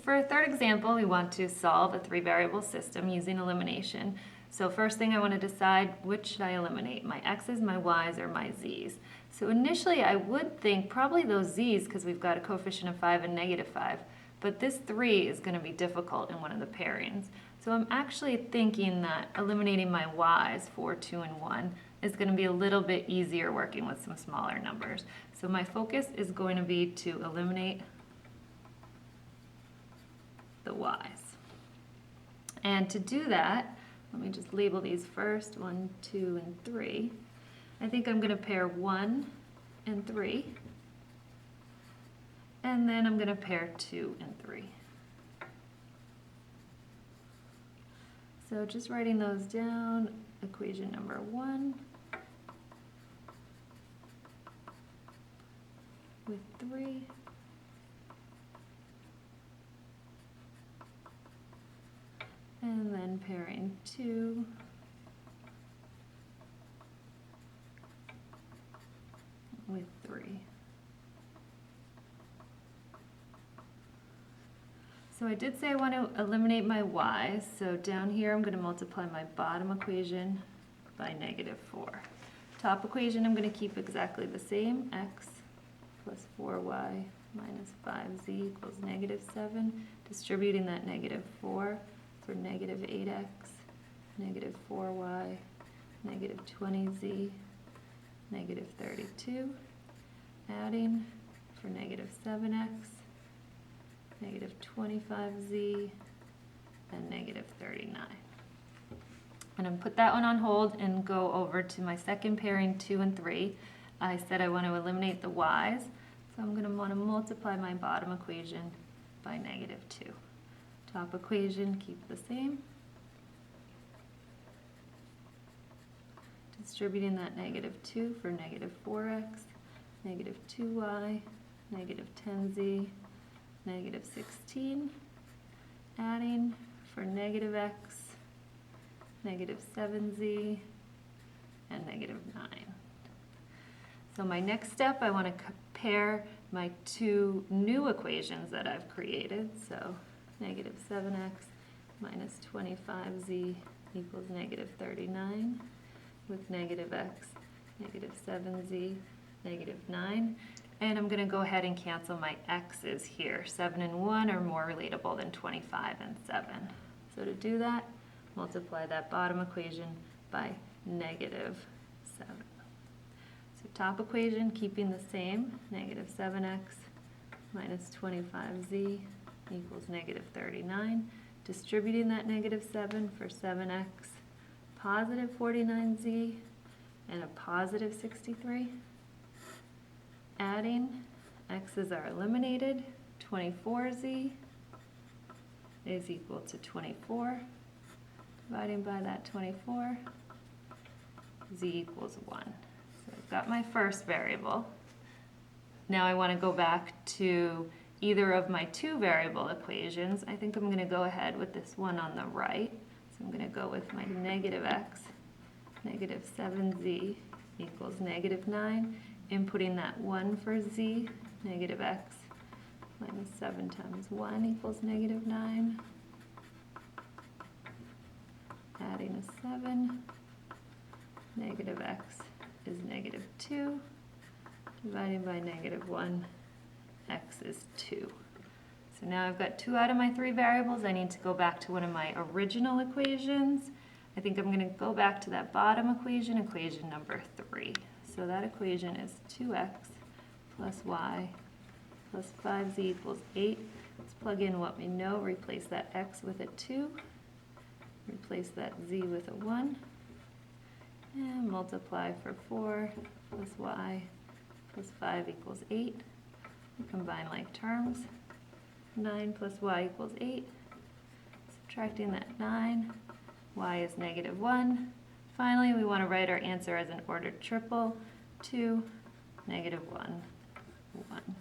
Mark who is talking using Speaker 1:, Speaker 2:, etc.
Speaker 1: for a third example, we want to solve a three-variable system using elimination. So first thing I want to decide, which should I eliminate, my x's, my y's, or my z's. So initially I would think probably those z's because we've got a coefficient of 5 and -5, but this 3 is going to be difficult in one of the pairings. So I'm actually thinking that eliminating my y's, 4, 2, and 1, is going to be a little bit easier working with some smaller numbers. So my focus is going to be to eliminate the y's. And to do that, let me just label these first, 1, 2, and 3. I think I'm going to pair 1 and 3, and then I'm going to pair 2 and 3. So just writing those down, equation number 1 with 3, and then pairing 2 with 3. So I did say I want to eliminate my y's, so down here I'm going to multiply my bottom equation by -4. Top equation I'm going to keep exactly the same, x plus 4y minus 5z equals -7, distributing that -4 for -8x, -4y, -20z, -32, adding for -7x, -25z, and -39. I'm going to put that one on hold and go over to my second pairing, 2 and 3. I said I want to eliminate the y's, so I'm going to want to multiply my bottom equation by -2. Top equation, keep the same. Distributing that -2 for -4x, -2y, -10z, -16, adding for -x, -7z, and -9. So my next step, I want to compare my two new equations that I've created. So -7x minus 25z equals -39 with -x, -7z, -9. And I'm going to go ahead and cancel my x's here. 7 and 1 are more relatable than 25 and 7. So to do that, multiply that bottom equation by -7. So top equation, keeping the same, -7x minus 25z equals -39. Distributing that -7 for 7x, positive 49z, and a positive 63. Adding, x's are eliminated, 24z is equal to 24. Dividing by that 24, z equals 1. So I've got my first variable. Now I want to go back to either of my two variable equations. I think I'm going to go ahead with this one on the right. So I'm going to go with my -x, -7z equals -9. Inputting that 1 for z, -x minus 7 times 1 equals -9. Adding a 7, -x is -2. Dividing by -1, x is 2. So now I've got 2 out of my 3 variables. I need to go back to one of my original equations. I think I'm going to go back to that bottom equation, equation number 3. So that equation is 2x plus y plus 5z equals 8. Let's plug in what we know, replace that x with a 2, replace that z with a 1, and multiply for 4 plus y plus 5 equals 8. We combine like terms. 9 plus y equals 8. Subtracting that 9, y is -1. Finally, we want to write our answer as an ordered triple, 2, -1, 1.